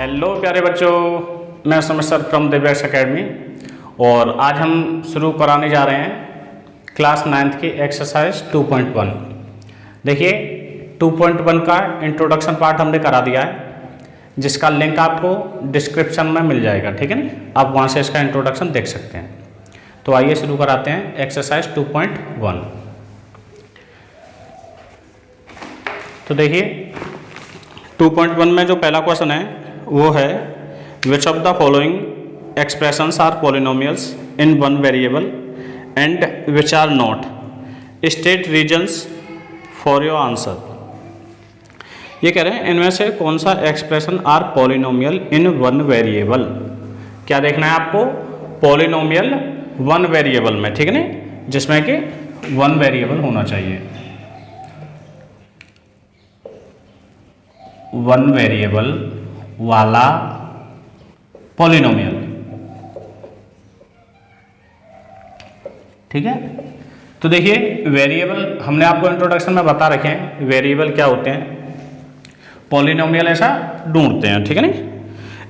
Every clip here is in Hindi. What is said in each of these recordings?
हेलो प्यारे बच्चों, मैं Sumit sir from Divya's academy और आज हम शुरू कराने जा रहे हैं क्लास 9th की एक्सरसाइज 2.1। देखिए 2.1 का इंट्रोडक्शन पार्ट हमने करा दिया है, जिसका लिंक आपको डिस्क्रिप्शन में मिल जाएगा, ठीक है ना। आप वहाँ से इसका इंट्रोडक्शन देख सकते हैं। तो आइए शुरू कराते हैं एक्सरसाइज 2.1। तो देखिए 2.1 में जो पहला क्वेश्चन है वो है which of the following expressions are polynomials in one variable and which are not, state reasons for your answer. ये कह रहे हैं इनमें से कौन सा expression are polynomial in one variable. क्या देखना है आपको? पॉलिनोमियल वन वेरिएबल में, ठीक है ना, जिसमें कि वन वेरिएबल होना चाहिए। वन वेरिएबल वाला पॉलिनोमियल, ठीक है। तो देखिए वेरिएबल हमने आपको इंट्रोडक्शन में बता रखे हैं, वेरिएबल क्या होते हैं, पॉलिनोमियल ऐसा ढूंढते हैं, ठीक है ना।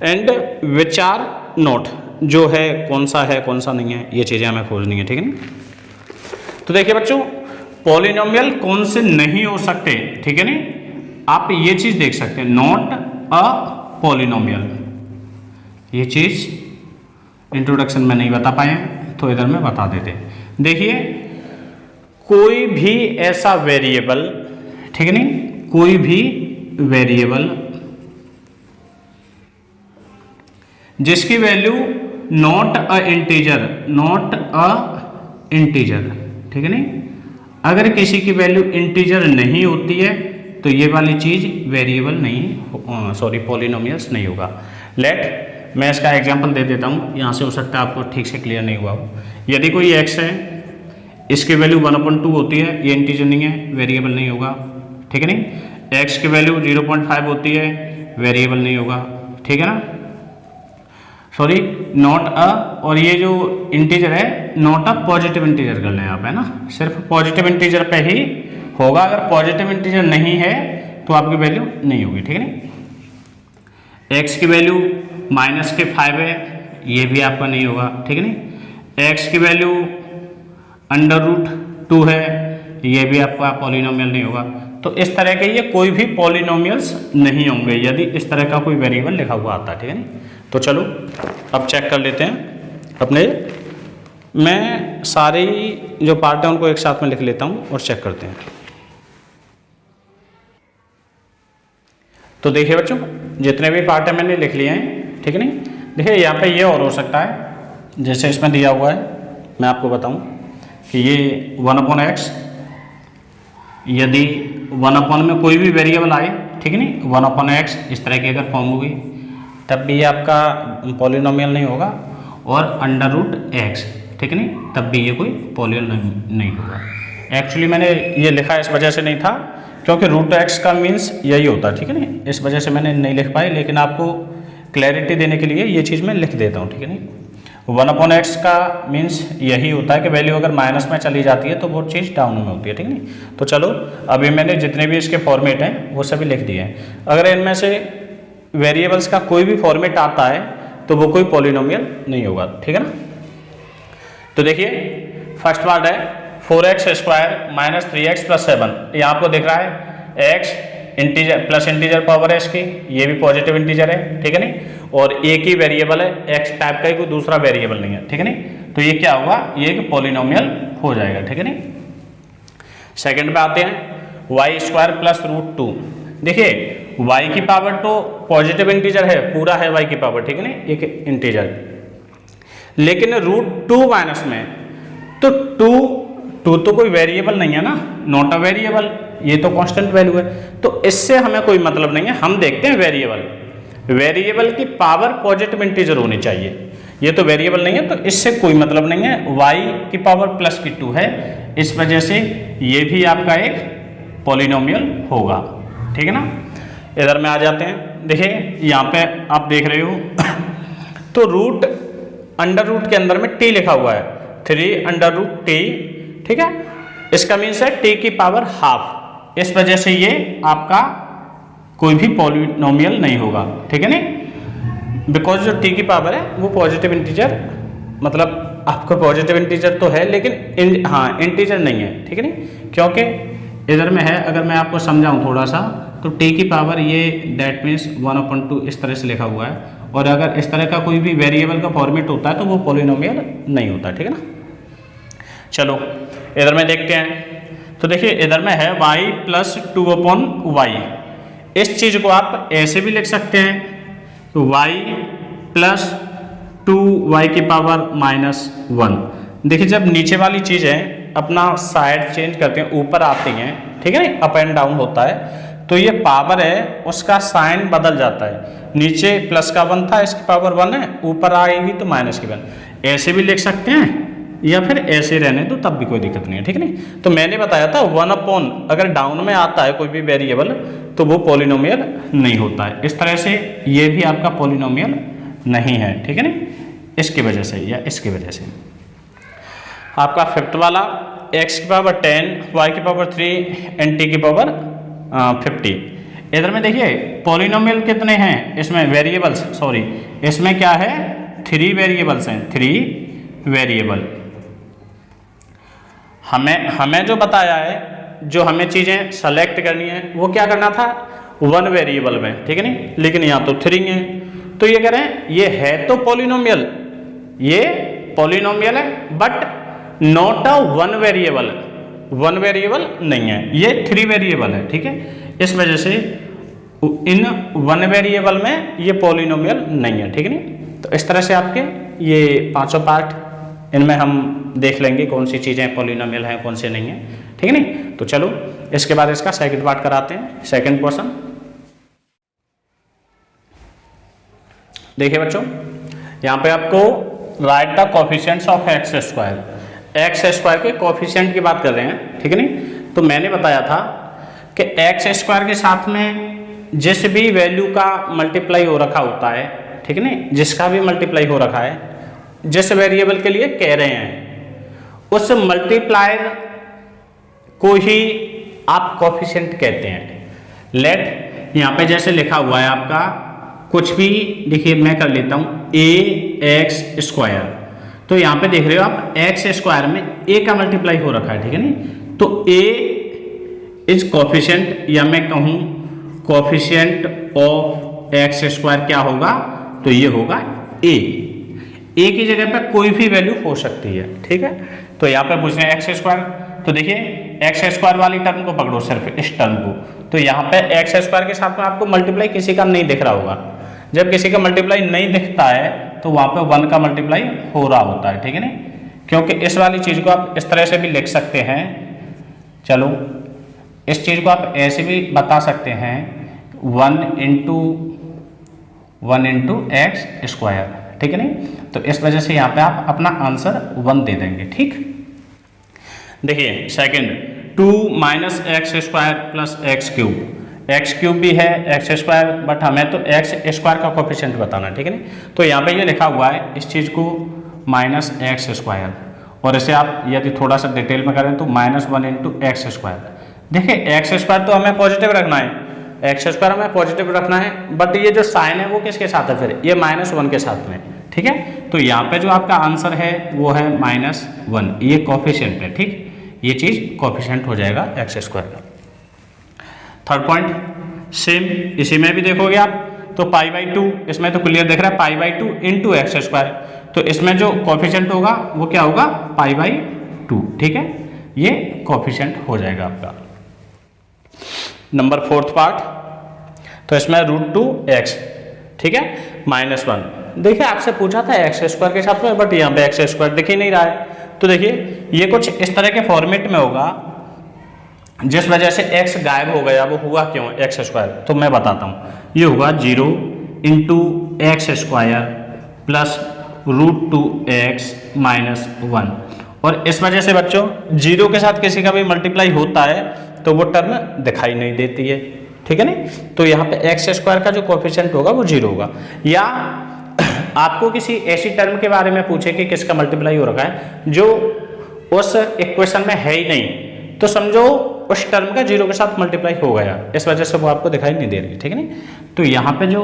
एंड विच आर नॉट, जो है कौन सा है कौन सा नहीं है, ये चीज़ें हमें खोजनी है, ठीक है ना। तो देखिए बच्चों, पॉलिनोमियल कौन से नहीं हो सकते, ठीक है ना। आप ये चीज़ देख सकते हैं, नॉट अ पॉलिनोमियल। ये चीज़ इंट्रोडक्शन में नहीं बता पाए तो इधर में बता देते। देखिए कोई भी ऐसा वेरिएबल, ठीक है नहीं, कोई भी वेरिएबल जिसकी value not a integer, not a integer, ठीक है नहीं। अगर किसी की वैल्यू इंटीजर नहीं होती है तो ये वाली चीज़ वेरिएबल नहीं, सॉरी पॉलिनोमियल्स नहीं होगा। लेट मैं इसका एग्जांपल दे देता हूँ, यहाँ से हो सकता है आपको ठीक से क्लियर नहीं हुआ हो। यदि कोई x है, इसकी वैल्यू 1/2 होती है, ये इंटीजर नहीं है, वेरिएबल नहीं होगा, ठीक है नहीं। x की वैल्यू 0.5 होती है, वेरिएबल नहीं होगा, ठीक है ना, सॉरी नॉट अ। और ये जो इंटीजर है नॉट अ पॉजिटिव इंटीजर कर लें आप, है ना, सिर्फ पॉजिटिव इंटीजर पे ही होगा। अगर पॉजिटिव इंटीजर नहीं है तो आपकी वैल्यू नहीं होगी, ठीक है ना। x की वैल्यू -5 है, ये भी आपका नहीं होगा, ठीक है ना। x की वैल्यू √2 है, ये भी आपका पॉलिनोमियल नहीं होगा। तो इस तरह के ये कोई भी पॉलिनोमियल्स नहीं होंगे यदि इस तरह का कोई वेरिएबल लिखा हुआ आता है, ठीक है ना। तो चलो अब चेक कर लेते हैं अपने, मैं सारे जो पार्ट है उनको एक साथ में लिख लेता हूँ और चेक करते हैं। तो देखिए बच्चों, जितने भी पार्ट है मैंने लिख लिए हैं, ठीक है नहीं। देखिए यहाँ पे ये और हो सकता है, जैसे इसमें दिया हुआ है, मैं आपको बताऊं कि ये 1/x, यदि 1 में कोई भी वेरिएबल आए, ठीक है नहीं, 1/x इस तरह की अगर फॉर्म होगी तब भी ये आपका पॉलिनोमियल नहीं होगा। और √x, ठीक है नहीं, तब भी ये कोई पॉलिनोमियल नहीं होगा। एक्चुअली मैंने ये लिखा इस वजह से नहीं था क्योंकि √x का मीन्स यही होता है, ठीक है ना, इस वजह से मैंने नहीं लिख पाई, लेकिन आपको क्लैरिटी देने के लिए ये चीज़ मैं लिख देता हूँ, ठीक है नहीं। 1/x का मीन्स यही होता है कि वैल्यू अगर माइनस में चली जाती है तो वो चीज़ डाउन में होती है, ठीक है नहीं। तो चलो अभी मैंने जितने भी इसके फॉर्मेट हैं वो सभी लिख दिए हैं। अगर इनमें से वेरिएबल्स का कोई भी फॉर्मेट आता है तो वो कोई पॉलिनोमियल नहीं होगा, ठीक है ना। तो देखिए फर्स्ट पार्ट है 4x² - 3x + 7। ये आपको दिख रहा है x integer plus integer power है इसकी, ये भी पॉजिटिव इंटीजर है, ठीक है नहीं। और एक ही वेरिएबल है, x टाइप का ही, कोई दूसरा वेरिएबल नहीं है, ठीक है नहीं। तो ये क्या होगा, ये एक पॉलिनोमियल हो जाएगा, ठीक है नहीं। सेकंड पे आते हैं y² + √2। देखिए y की पावर तो पॉजिटिव इंटीजर है, पूरा है y की पावर, ठीक है ना, एक इंटीजर, लेकिन √2 माइनस में, तो 2 तो कोई वेरिएबल नहीं है ना, नॉट अ वेरिएबल, ये तो कांस्टेंट वैल्यू है। तो इससे हमें कोई मतलब नहीं है, हम देखते हैं वेरिएबल, वेरिएबल की पावर पॉजिटिव इंटीजर होनी चाहिए। ये तो वेरिएबल नहीं है तो इससे कोई मतलब नहीं है। y की पावर +2 है, इस वजह से ये भी आपका एक पॉलिनोमियल होगा, ठीक है ना। इधर में आ जाते हैं, देखिए यहाँ पे आप देख रहे हो तो √, के अंदर में t लिखा हुआ है, 3√t, ठीक है। इसका मीन्स है t की पावर ½ इस वजह से ये आपका कोई भी पॉलिनोमियल नहीं होगा, ठीक है नहीं। बिकॉज जो टी की पावर है वो पॉजिटिव इंटीजर, मतलब आपको पॉजिटिव इंटीजर तो है लेकिन हाँ इंटीजर नहीं है, ठीक है नहीं, क्योंकि इधर में है। अगर मैं आपको समझाऊं थोड़ा सा, तो टी की पावर ये डेट मीन्स 1/2 इस तरह से लिखा हुआ है, और अगर इस तरह का कोई भी वेरिएबल का फॉर्मेट होता है तो वो पॉलिनोमियल नहीं होता, ठीक है ना। चलो इधर में देखते हैं। तो देखिए इधर में है y + 2/y। इस चीज़ को आप ऐसे भी लिख सकते हैं, तो y + 2y की पावर -1। देखिए जब नीचे वाली चीज़ें अपना साइड चेंज करते हैं, ऊपर आती हैं, ठीक है ना, अप एंड डाउन होता है, तो ये पावर है उसका साइन बदल जाता है। नीचे प्लस का 1 था, इसकी पावर 1 है, ऊपर आएगी तो माइनस की 1। ऐसे भी लिख सकते हैं या फिर ऐसे रहने दो तब भी कोई दिक्कत नहीं है, ठीक है नहीं। तो मैंने बताया था 1/, अगर डाउन में आता है कोई भी वेरिएबल तो वो पॉलिनोमियल नहीं होता है। इस तरह से ये भी आपका पॉलिनोमियल नहीं है, ठीक है नहीं, इसकी वजह से या इसकी वजह से। आपका फिफ्थ वाला x की पावर 10, y की पावर 3 एंड t की पावर 50। इधर में देखिए पॉलिनोमियल कितने हैं इसमें, वेरिएबल्स, सॉरी इसमें क्या है, 3 वेरिएबल्स हैं, 3 वेरिएबल। हमें जो बताया है, जो हमें चीज़ें सेलेक्ट करनी है वो क्या करना था, 1 वेरिएबल में, ठीक है नहीं, लेकिन यहाँ तो 3 है। तो ये कह रहे हैं ये है तो पॉलिनोमियल, ये पॉलिनोमियल है but not a 1 variable, 1 variable नहीं है, ये 3 वेरिएबल है, ठीक है। इस वजह से इन 1 वेरिएबल में ये पॉलिनोमियल नहीं है, ठीक है नहीं। तो इस तरह से आपके ये पांचों पार्ट, इनमें हम देख लेंगे कौन सी चीज़ें पॉलिनोमियल हैं कौन से नहीं है, ठीक है नहीं। तो चलो इसके बाद इसका सेकंड पार्ट कराते हैं, सेकंड पोर्शन। देखिए बच्चों, यहाँ पे आपको right the coefficients of x square के कोफिशिएंट की बात कर रहे हैं, ठीक है नहीं। तो मैंने बताया था कि एक्स स्क्वायर के साथ में जिस भी वैल्यू का मल्टीप्लाई हो रखा होता है, ठीक है नहीं, जिसका भी मल्टीप्लाई हो रखा है, जिस वेरिएबल के लिए कह रहे हैं उस मल्टीप्लायर को ही आप कोफिशिएंट कहते हैं। लेट यहाँ पे जैसे लिखा हुआ है आपका कुछ भी, देखिए मैं कर लेता हूँ ax², तो यहाँ पे देख रहे हो आप एक्स स्क्वायर में a का मल्टीप्लाई हो रखा है, ठीक है नहीं। तो a इज कोफिशिएंट, या मैं कहूँ कोफिशिएंट ऑफ x² क्या होगा, तो ये होगा a की जगह पे कोई भी वैल्यू हो सकती है, ठीक है। तो यहाँ पे पूछ रहे हैं x², तो देखिए x² वाली टर्म को पकड़ो, सिर्फ इस टर्म को। तो यहाँ पे x² के साथ में आपको मल्टीप्लाई किसी का नहीं दिख रहा होगा। जब किसी का मल्टीप्लाई नहीं दिखता है तो वहाँ पे 1 का मल्टीप्लाई हो रहा होता है, ठीक है नहीं, क्योंकि इस वाली चीज़ को आप इस तरह से भी लिख सकते हैं। चलो इस चीज़ को आप ऐसे भी बता सकते हैं 1 × x², ठीक है नहीं। तो इस वजह से यहाँ पे आप अपना आंसर 1 दे देंगे, ठीक। देखिए सेकंड 2 - x² + x³ भी है x², बट हमें तो x² का कोफिशिएंट बताना, ठीक है नहीं। तो यहाँ पे ये लिखा हुआ है इस चीज़ को -x², और इसे आप यदि थोड़ा सा डिटेल में करें तो -1 × x²। देखिए x² तो हमें पॉजिटिव रखना है, x² हमें पॉजिटिव रखना है, बट ये जो साइन है वो किसके साथ है, फिर ये -1 के साथ में, ठीक है। तो यहाँ पे जो आपका आंसर है वो है -1, ये कोफिशिएंट है, ठीक, ये चीज़ कोफिशिएंट हो जाएगा x² का। थर्ड पॉइंट सेम इसी में भी देखोगे आप, तो π/2, इसमें तो क्लियर दिख रहा है π/2 × x², तो इसमें जो कोफिशिएंट होगा वो क्या होगा, π/2, ठीक है, ये कोफिशिएंट हो जाएगा आपका। नंबर 4th पार्ट, तो इसमें √2x, ठीक है, -1। देखिए आपसे पूछा था x² के साथ में, बट यहाँ पे x² दिख ही नहीं रहा है। तो देखिए ये कुछ इस तरह के फॉर्मेट में होगा, जिस वजह से x गायब हो गया, वो हुआ क्यों x², तो मैं बताता हूँ। ये होगा 0 × x² + √2x - 1, और इस वजह से बच्चों 0 के साथ किसी का भी मल्टीप्लाई होता है तो वो टर्म दिखाई नहीं देती है, ठीक है नहीं। तो यहाँ पे x² का जो कोफिशिएंट होगा वो 0 होगा। या आपको किसी ऐसी टर्म के बारे में पूछे कि किसका मल्टीप्लाई हो रखा है जो उस इक्वेशन में है ही नहीं, तो समझो उस टर्म का 0 के साथ मल्टीप्लाई हो गया, इस वजह से वो आपको दिखाई नहीं दे रही, ठीक है नहीं। तो यहाँ पे जो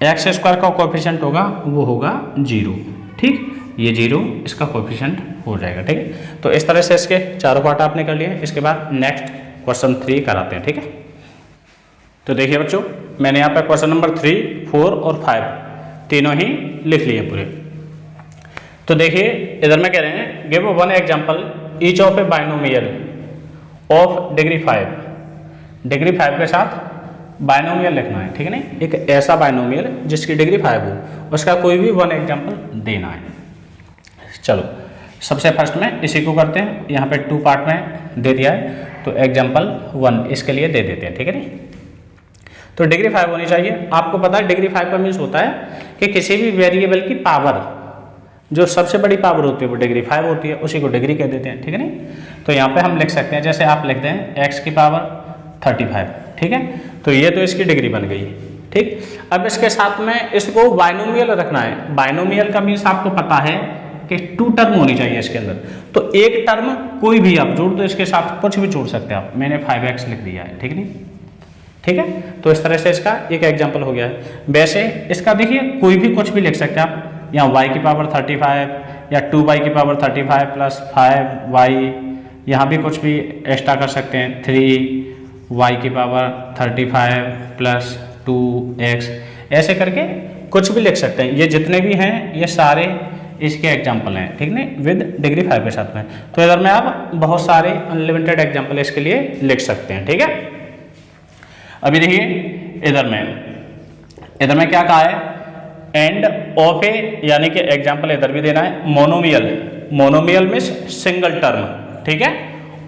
एक्स स्क्वायर का कोएफिशिएंट होगा वो होगा 0, ठीक, ये 0 इसका कोएफिशिएंट हो जाएगा, ठीक है। तो इस तरह से इसके चारों पार्ट आपने कर लिए। इसके बाद नेक्स्ट क्वेश्चन 3 कराते हैं, ठीक है। तो देखिए बच्चों, मैंने यहाँ पर क्वेश्चन नंबर 3, 4 और 5 तीनों ही लिख लिए पूरे। तो देखिए इधर में कह रहे हैं give one example each of A binomial of degree 5, degree 5 के साथ बाइनोमियल लिखना है, ठीक है नहीं, एक ऐसा बाइनोमियल जिसकी डिग्री 5 हो, उसका कोई भी वन एग्जांपल देना है। चलो सबसे फर्स्ट में इसी को करते हैं, यहाँ पे 2 पार्ट में दे दिया है, तो एग्जांपल 1 इसके लिए दे देते हैं, ठीक है नहीं। तो डिग्री 5 होनी चाहिए। आपको पता है डिग्री 5 का मीन्स होता है कि किसी भी वेरिएबल की पावर, जो सबसे बड़ी पावर होती है वो डिग्री 5 होती है, उसी को डिग्री कह देते हैं, ठीक है नहीं। तो यहाँ पे हम लिख सकते हैं, जैसे आप लिखते हैं x की पावर 35, ठीक है, तो ये तो इसकी डिग्री बन गई, ठीक। अब इसके साथ में इसको बाइनोमियल रखना है। बाइनोमियल का मीन्स आपको पता है कि 2 टर्म होनी चाहिए इसके अंदर, तो एक टर्म कोई भी आप जोड़ दो, इसके साथ कुछ भी जोड़ सकते हैं आप। मैंने 5x लिख दिया है, ठीक नहीं, ठीक है। तो इस तरह से इसका एक एग्जाम्पल हो गया है। वैसे इसका देखिए कोई भी कुछ भी लिख सकते हैं आप, या y की पावर 35 या 2y की पावर 35 प्लस 5y, यहाँ भी कुछ भी एक्स्ट्रा कर सकते हैं, 3y की पावर 35 प्लस 2x, ऐसे करके कुछ भी लिख सकते हैं। ये जितने भी हैं ये सारे इसके एग्जाम्पल हैं, ठीक नहीं, विद डिग्री 5 के साथ में। तो इधर में आप बहुत सारे अनलिमिटेड एग्जाम्पल इसके लिए लिख सकते हैं, ठीक है। अभी देखिए इधर में क्या कहा है, एंड ऑफ ए, यानी कि एग्जाम्पल इधर भी देना है, monomial, monomial means single term, ठीक है,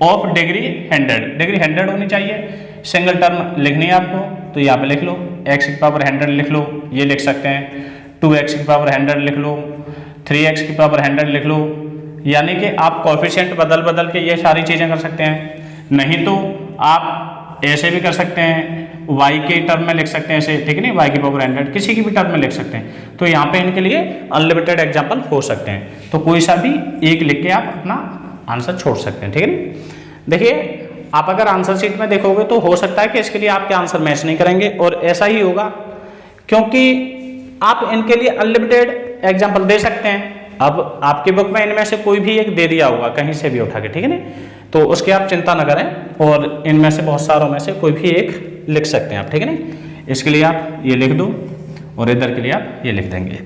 ऑफ डिग्री 100, डिग्री 100 होनी चाहिए, सिंगल टर्म लिखनी है आपको, तो यहाँ पे लिख लो x की पावर 100 लिख लो, ये लिख सकते हैं, 2x की पावर 100 लिख लो, 3x की पावर 100 लिख लो, यानी कि आप कोएफिशिएंट बदल के ये सारी चीज़ें कर सकते हैं। नहीं तो आप ऐसे भी कर सकते हैं, y के टर्म में लिख सकते हैं ऐसे, ठीक है नहीं, y की पावर 100 किसी की भी टर्म में लिख सकते हैं। तो यहाँ पे इनके लिए अनलिमिटेड एग्जाम्पल हो सकते हैं, तो कोई सा भी एक लिख के आप अपना आंसर छोड़ सकते हैं, ठीक है नहीं। देखिए आप अगर आंसर शीट में देखोगे तो हो सकता है कि इसके लिए आपके आंसर मैच नहीं करेंगे, और ऐसा ही होगा क्योंकि आप इनके लिए अनलिमिटेड एग्जाम्पल दे सकते हैं। अब आपकी बुक में इनमें से कोई भी एक दे दिया होगा कहीं से भी उठा के, ठीक है नहीं, तो उसकी आप चिंता न करें, और इनमें से बहुत सारों में से कोई भी एक लिख सकते हैं आप, ठीक है नहीं। इसके लिए आप ये लिख दो और इधर के लिए आप ये लिख देंगे।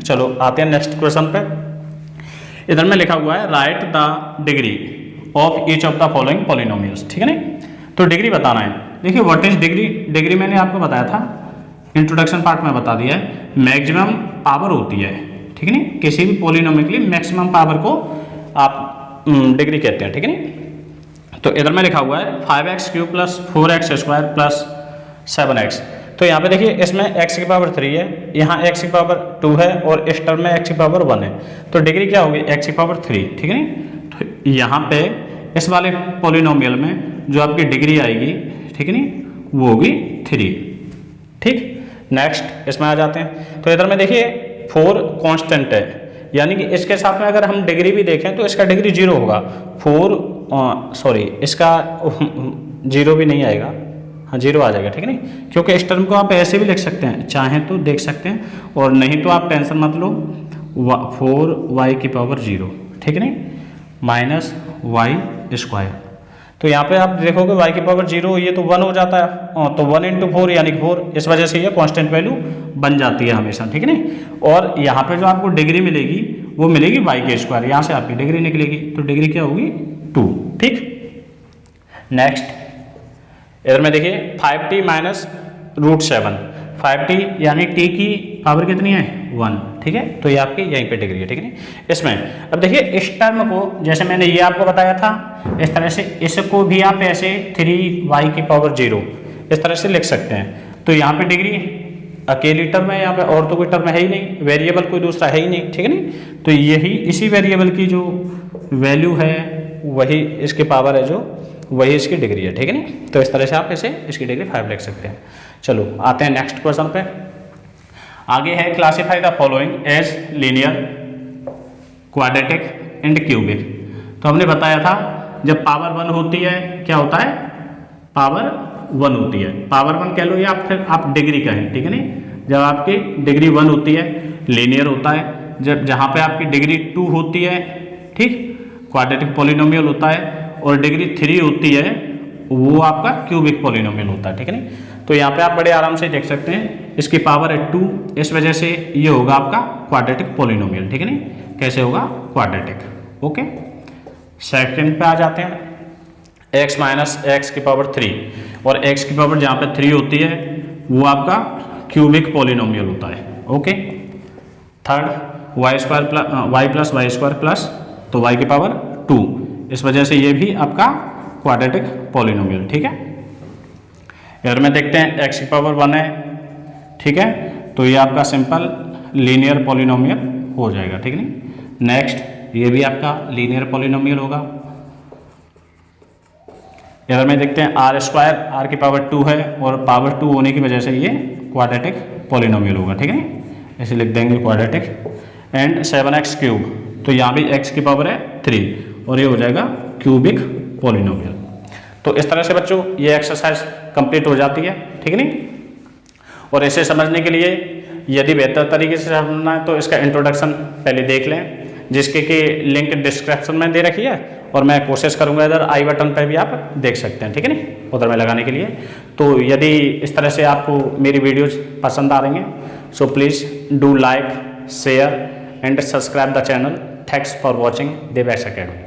चलो आते हैं नेक्स्ट क्वेश्चन पे। इधर में लिखा हुआ है right the degree of each of the following polynomials, ठीक है नहीं। तो डिग्री बताना है। देखिए व्हाट इज डिग्री, डिग्री मैंने आपको बताया था, इंट्रोडक्शन पार्ट में बता दिया है, मैक्सिमम पावर होती है, ठीक है नहीं, किसी भी पॉलिनोमियल की मैक्सिमम पावर को आप डिग्री कहते हैं, ठीक है नहीं। तो इधर में लिखा हुआ है 5x³ plus 4x² plus 7x। तो यहाँ पे देखिए इसमें x की पावर 3 है, यहाँ x की पावर 2 है, और इस टर्म में x की पावर 1 है, तो डिग्री क्या होगी x की पावर 3, ठीक है नहीं। तो यहाँ पे इस वाले पॉलिनोमियल में जो आपकी डिग्री आएगी, ठीक है नहीं, वो होगी 3, ठीक। नेक्स्ट इसमें आ जाते हैं। तो इधर में देखिए 4 कांस्टेंट है, यानी कि इसके साथ में अगर हम डिग्री भी देखें तो इसका डिग्री 0 होगा, इसका 0 भी नहीं आएगा, हाँ 0 आ जाएगा, ठीक है नहीं, क्योंकि इस टर्म को आप ऐसे भी लिख सकते हैं, चाहें तो देख सकते हैं, और नहीं तो आप टेंशन मत लो, 4y की पावर 0, ठीक है नहीं, माइनस y²। तो यहाँ पे आप देखोगे y की पावर 0, ये तो 1 हो जाता है, तो 1 × 4 यानी 4, इस वजह से ये कांस्टेंट वैल्यू बन जाती है हमेशा, ठीक है नहीं। और यहाँ पे जो आपको डिग्री मिलेगी वो मिलेगी y², यहाँ से आपकी डिग्री निकलेगी, तो डिग्री क्या होगी 2, ठीक। नेक्स्ट इधर में देखिए 5t माइनस √7, 5t यानी t की पावर कितनी है 1, ठीक है, तो ये आपकी यहीं पे डिग्री है, ठीक है नहीं। इसमें अब देखिए इस टर्म को, जैसे मैंने ये आपको बताया था, इस तरह से इसको भी आप ऐसे 3y की पावर 0 इस तरह से लिख सकते हैं। तो यहाँ पे डिग्री अकेली टर्म है, यहाँ पे और तो कोई टर्म है ही नहीं, वेरिएबल कोई दूसरा है ही नहीं, ठीक है नहीं। तो यही इसी वेरिएबल की जो वैल्यू है वही इसकी पावर है, जो वही इसकी डिग्री है, ठीक है नहीं। तो इस तरह से आप इसे इसकी डिग्री 5 लिख सकते हैं। चलो आते हैं नेक्स्ट क्वेश्चन पे। आगे है classify the following as linear, quadratic and cubic. तो हमने बताया था जब पावर 1 होती है क्या होता है, पावर 1 होती है, पावर 1 कह लो या फिर आप डिग्री कहें, ठीक है नहीं, जब आपकी डिग्री 1 होती है लीनियर होता है, जब जहाँ पे आपकी डिग्री 2 होती है, ठीक, क्वाड्रेटिक पॉलिनोमियल होता है, और डिग्री 3 होती है वो आपका क्यूबिक पॉलिनोमियल होता है, ठीक है नहीं। तो यहाँ पे आप बड़े आराम से देख सकते हैं, इसकी पावर है 2, इस वजह से ये होगा आपका क्वाड्रेटिक पॉलिनोमियल, ठीक है नहीं। कैसे होगा? क्वाड्रेटिक। ओके, सेकंड पे आ जाते हैं, x माइनस एक्स की पावर 3, और x की पावर जहाँ पे 3 होती है वो आपका क्यूबिक पॉलिनोमियल होता है। Okay, third y plus y square plus, तो y की पावर 2, इस वजह से ये भी आपका क्वाड्रेटिक पॉलिनोमियल, ठीक है। इधर में देखते हैं x की पावर 1 है, ठीक है, तो ये आपका सिंपल लीनियर पॉलिनोमियल हो जाएगा, ठीक नहीं। नेक्स्ट ये भी आपका लीनियर पॉलिनोमियल होगा। इधर में देखते हैं आर स्क्वायर, आर की पावर 2 है, और पावर 2 होने की वजह से ये क्वाड्रेटिक पॉलिनोमियल होगा, ठीक है, ऐसे लिख देंगे क्वाड्रेटिक। एंड 7x क्यूब, तो यहाँ भी x की पावर है 3, और ये हो जाएगा क्यूबिक पॉलिनोमियल। तो इस तरह से बच्चों ये एक्सरसाइज कंप्लीट हो जाती है, ठीक है नहीं। और इसे समझने के लिए यदि बेहतर तरीके से समझना है तो इसका इंट्रोडक्शन पहले देख लें, जिसके की लिंक डिस्क्रिप्शन में दे रखी है, और मैं कोशिश करूंगा इधर आई बटन पर भी आप देख सकते हैं, ठीक है नहीं, उधर में लगाने के लिए। तो यदि इस तरह से आपको मेरी वीडियोज पसंद आ रही हैं, so please do like, share and subscribe the channel. Thanks for watching Devesh academy.